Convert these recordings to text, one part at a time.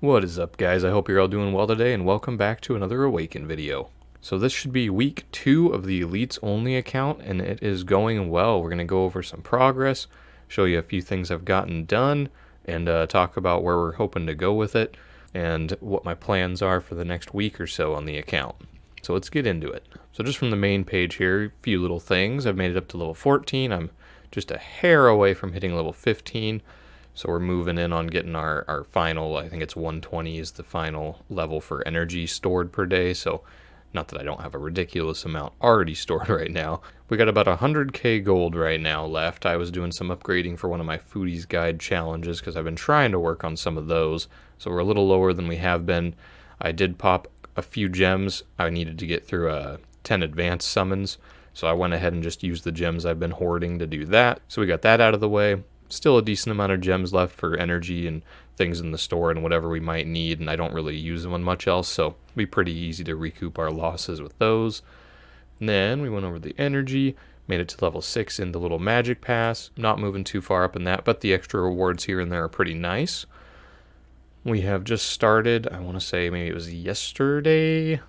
What is up, guys? I hope you're all doing well today, and welcome back to another Awaken video. So this should be week 2 of the Elites Only account, and it is going well. We're going to go over some progress, show you a few things I've gotten done, and talk about where we're hoping to go with it, and what my plans are for the next week or so on the account. So let's get into it. So just from the main page here, a few little things. I've made it up to level 14. I'm just a hair away from hitting level 15. So we're moving in on getting our final, I think it's 120 is the final level for energy stored per day. So not that I don't have a ridiculous amount already stored right now. We got about 100k gold right now left. I was doing some upgrading for one of my Foodies Guide challenges because I've been trying to work on some of those. So we're a little lower than we have been. I did pop a few gems. I needed to get through 10 advanced summons. So I went ahead and just used the gems I've been hoarding to do that. So we got that out of the way. Still a decent amount of gems left for energy and things in the store and whatever we might need, and I don't really use them on much else, so it'll be pretty easy to recoup our losses with those. And then we went over the energy, made it to level 6 in the little magic pass. Not moving too far up in that, but the extra rewards here and there are pretty nice. We have just started, I want to say maybe it was yesterday.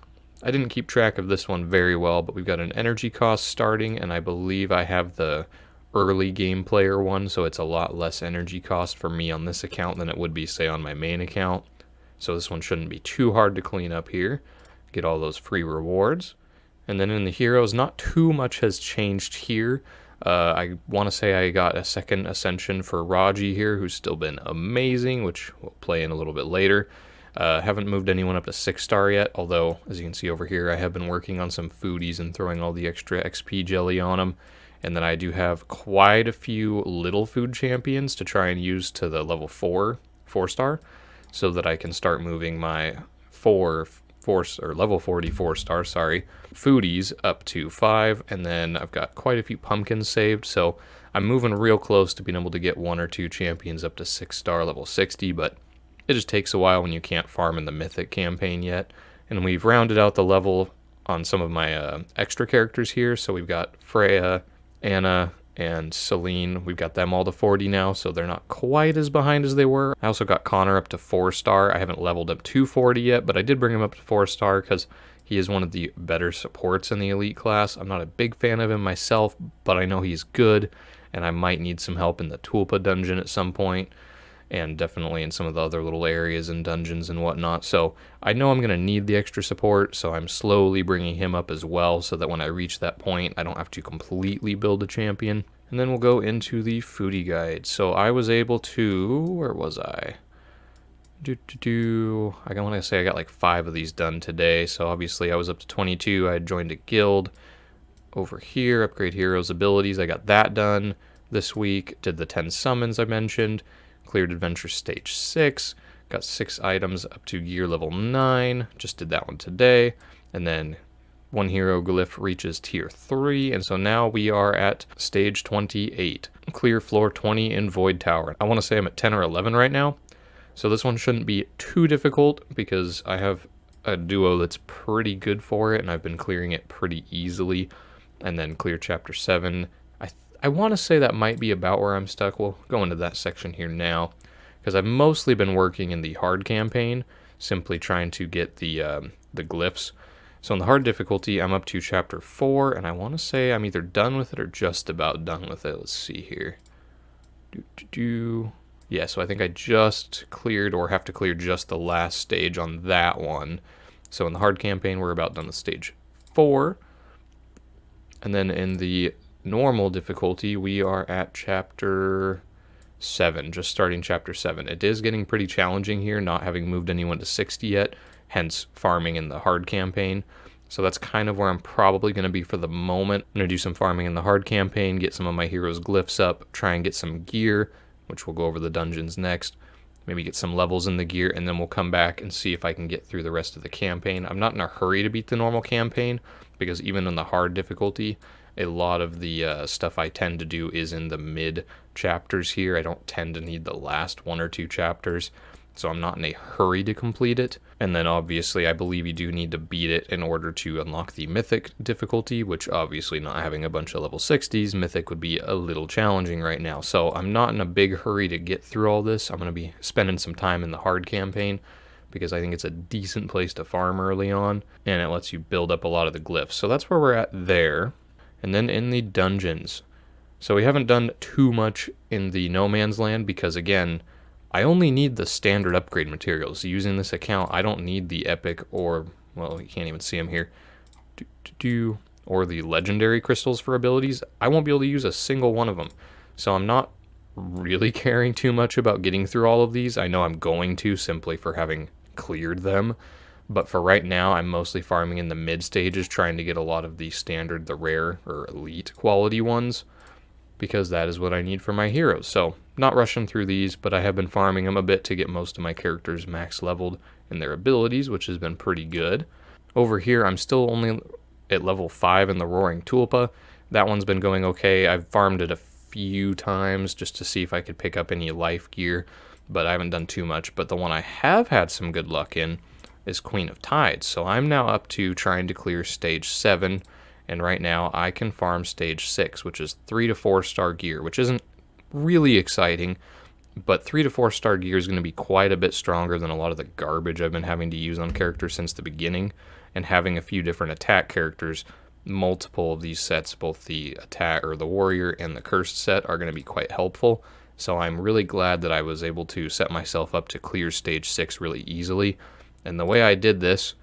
I didn't keep track of this one very well, but we've got an energy cost starting, and I believe I have the early game player one, so it's a lot less energy cost for me on this account than it would be, say, on my main account. So this one shouldn't be too hard to clean up here. Get all those free rewards. And then in the heroes, not too much has changed here. I want to say I got a second ascension for Raji here, who's still been amazing, which we'll play in a little bit later. Haven't moved anyone up to 6-star yet, although, as you can see over here, I have been working on some foodies and throwing all the extra XP jelly on them. And then I do have quite a few little food champions to try and use to the level 4-star, so that I can start moving my level 44-star, foodies up to 5. And then I've got quite a few pumpkins saved, so I'm moving real close to being able to get 1 or 2 champions up to 6-star level 60, but it just takes a while when you can't farm in the mythic campaign yet. And we've rounded out the level on some of my extra characters here, so we've got Freya, Anna, and Celine. We've got them all to 40 now, so they're not quite as behind as they were. I also got Connor up to 4-star. I haven't leveled up to 40 yet, but I did bring him up to 4-star because he is one of the better supports in the elite class. I'm not a big fan of him myself, but I know he's good, and I might need some help in the Tulpa dungeon at some point, and definitely in some of the other little areas and dungeons and whatnot. So I know I'm going to need the extra support, so I'm slowly bringing him up as well, so that when I reach that point, I don't have to completely build a champion. And then we'll go into the foodie guide. So I was able to, where was I? I want to say I got like 5 of these done today, so obviously I was up to 22. I joined a guild over here, upgrade heroes' abilities. I got that done this week. Did the 10 summons I mentioned. Cleared Adventure Stage 6, got 6 items up to gear level 9, just did that one today, and then 1 hero glyph reaches tier 3, and so now we are at stage 28. Clear floor 20 in Void Tower. I want to say I'm at 10 or 11 right now, so this one shouldn't be too difficult because I have a duo that's pretty good for it, and I've been clearing it pretty easily. And then clear chapter 7. I want to say that might be about where I'm stuck. We'll go into that section here now, because I've mostly been working in the hard campaign, simply trying to get the glyphs. So in the hard difficulty, I'm up to chapter 4, and I want to say I'm either done with it or just about done with it. Let's see here. Yeah, so I think I just cleared, or have to clear just the last stage on that one. So in the hard campaign, we're about done with stage 4. And then in the normal difficulty, we are at chapter 7, just starting chapter 7. It is getting pretty challenging here, not having moved anyone to 60 yet, hence farming in the hard campaign. So that's kind of where I'm probably going to be for the moment. I'm going to do some farming in the hard campaign, get some of my heroes' glyphs up, try and get some gear, which we'll go over the dungeons next. Maybe get some levels in the gear, and then we'll come back and see if I can get through the rest of the campaign. I'm not in a hurry to beat the normal campaign, because even in the hard difficulty, a lot of the stuff I tend to do is in the mid chapters here. I don't tend to need the last 1 or 2 chapters. so I'm not in a hurry to complete it. And then obviously I believe you do need to beat it in order to unlock the Mythic difficulty, which obviously not having a bunch of level 60s, Mythic would be a little challenging right now. So I'm not in a big hurry to get through all this. I'm going to be spending some time in the hard campaign because I think it's a decent place to farm early on, and it lets you build up a lot of the glyphs. So that's where we're at there. And then in the dungeons. So we haven't done too much in the No Man's Land because, again, I only need the standard upgrade materials. Using this account, I don't need the epic or, well, you can't even see them here, or the legendary crystals for abilities. I won't be able to use a single one of them. So I'm not really caring too much about getting through all of these. I know I'm going to, simply for having cleared them. But for right now, I'm mostly farming in the mid stages, trying to get a lot of the standard, the rare or elite quality ones, because that is what I need for my heroes. So not rushing through these, but I have been farming them a bit to get most of my characters max leveled in their abilities, which has been pretty good. Over here, I'm still only at level 5 in the Roaring Tulpa. That one's been going okay. I've farmed it a few times just to see if I could pick up any life gear, but I haven't done too much. But the one I have had some good luck in is Queen of Tides. So I'm now up to trying to clear stage 7, and right now I can farm stage 6, which is 3 to 4 star gear, which isn't really exciting, but 3 to 4 star gear is going to be quite a bit stronger than a lot of the garbage I've been having to use on characters since the beginning. And having a few different attack characters, multiple of these sets, both the attack or the warrior and the cursed set, are going to be quite helpful. So I'm really glad that I was able to set myself up to clear stage 6 really easily. And the way I did this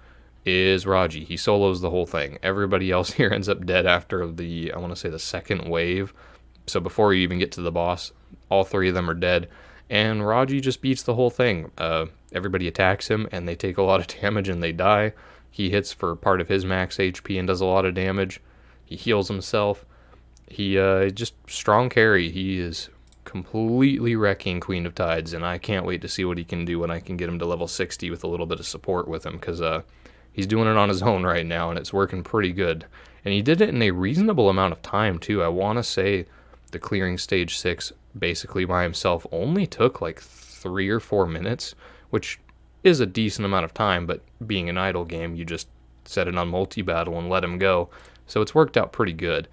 is Raji. He solos the whole thing. Everybody else here ends up dead after the, I want to say, the second wave. So before you even get to the boss, all 3 of them are dead. And Raji just beats the whole thing. Everybody attacks him and they take a lot of damage and they die. He hits for part of his max HP and does a lot of damage. He heals himself. He just strong carry. He is completely wrecking Queen of Tides, and I can't wait to see what he can do when I can get him to level 60 with a little bit of support with him, because he's doing it on his own right now, and it's working pretty good. And he did it in a reasonable amount of time, too. I want to say the clearing stage 6 basically by himself only took like 3 or 4 minutes, which is a decent amount of time, but being an idle game, you just set it on multi-battle and let him go. So it's worked out pretty good.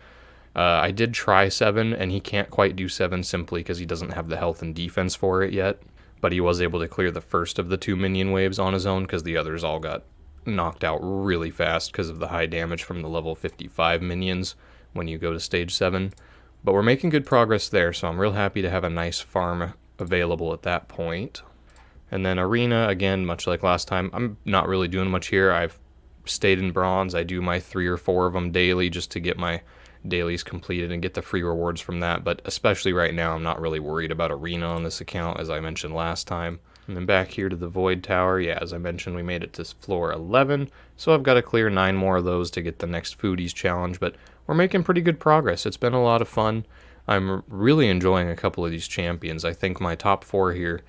I did try 7, and he can't quite do 7 simply because he doesn't have the health and defense for it yet. But he was able to clear the first of the 2 minion waves on his own because the others all got knocked out really fast because of the high damage from the level 55 minions when you go to stage 7. But we're making good progress there, so I'm real happy to have a nice farm available at that point. And then arena, again, much like last time, I'm not really doing much here. I've stayed in bronze. I do my 3 or 4 of them daily just to get my dailies completed and get the free rewards from that. But especially right now, I'm not really worried about arena on this account, as I mentioned last time. And then back here to the Void Tower, yeah, as I mentioned, we made it to floor 11. So I've got to clear 9 more of those to get the next Foodies challenge. But we're making pretty good progress. It's been a lot of fun. I'm really enjoying a couple of these champions. I think my top 4 here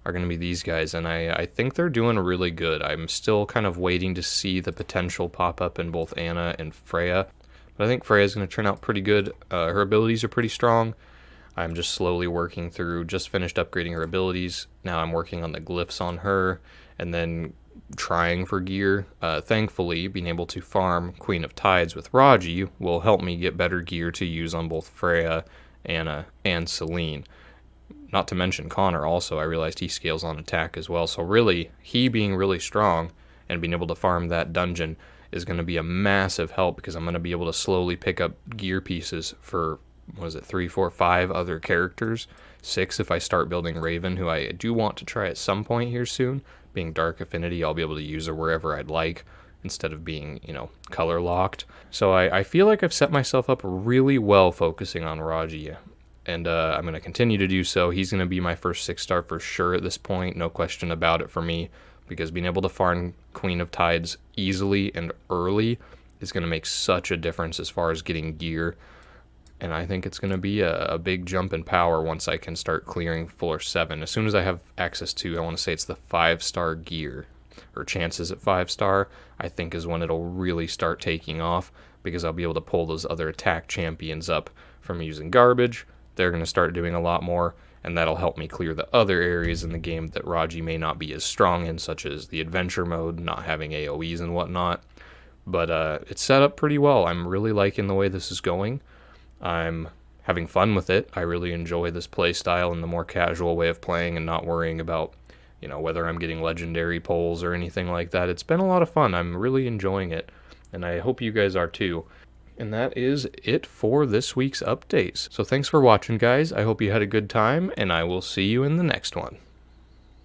are going to be these guys, and I think they're doing really good. I'm still kind of waiting to see the potential pop up in both Anna and Freya, but I think Freya's going to turn out pretty good. Her abilities are pretty strong. I'm just slowly working through, just finished upgrading her abilities. Now I'm working on the glyphs on her, and then trying for gear. Thankfully, being able to farm Queen of Tides with Raji will help me get better gear to use on both Freya, Anna, and Celine. Not to mention Connor also, I realized he scales on attack as well. So really, he being really strong and being able to farm that dungeon is going to be a massive help, because I'm going to be able to slowly pick up gear pieces for, 3, 4, 5 other characters. 6 if I start building Raven, who I do want to try at some point here soon. Being Dark Affinity, I'll be able to use her wherever I'd like, instead of being, color locked. So I feel like I've set myself up really well focusing on Raji. And I'm going to continue to do so. He's going to be my first 6-star for sure at this point, no question about it for me, because being able to farm Queen of Tides easily and early is going to make such a difference as far as getting gear. And I think it's going to be a big jump in power once I can start clearing floor 7. As soon as I have access to, I want to say it's the 5-star gear, or chances at 5-star, I think is when it'll really start taking off, because I'll be able to pull those other attack champions up from using garbage. They're going to start doing a lot more, and that'll help me clear the other areas in the game that Raji may not be as strong in, such as the adventure mode, not having AoEs and whatnot. But it's set up pretty well. I'm really liking the way this is going. I'm having fun with it. I really enjoy this play style and the more casual way of playing and not worrying about, whether I'm getting legendary pulls or anything like that. It's been a lot of fun. I'm really enjoying it, and I hope you guys are too. And that is it for this week's updates. So thanks for watching, guys. I hope you had a good time, and I will see you in the next one.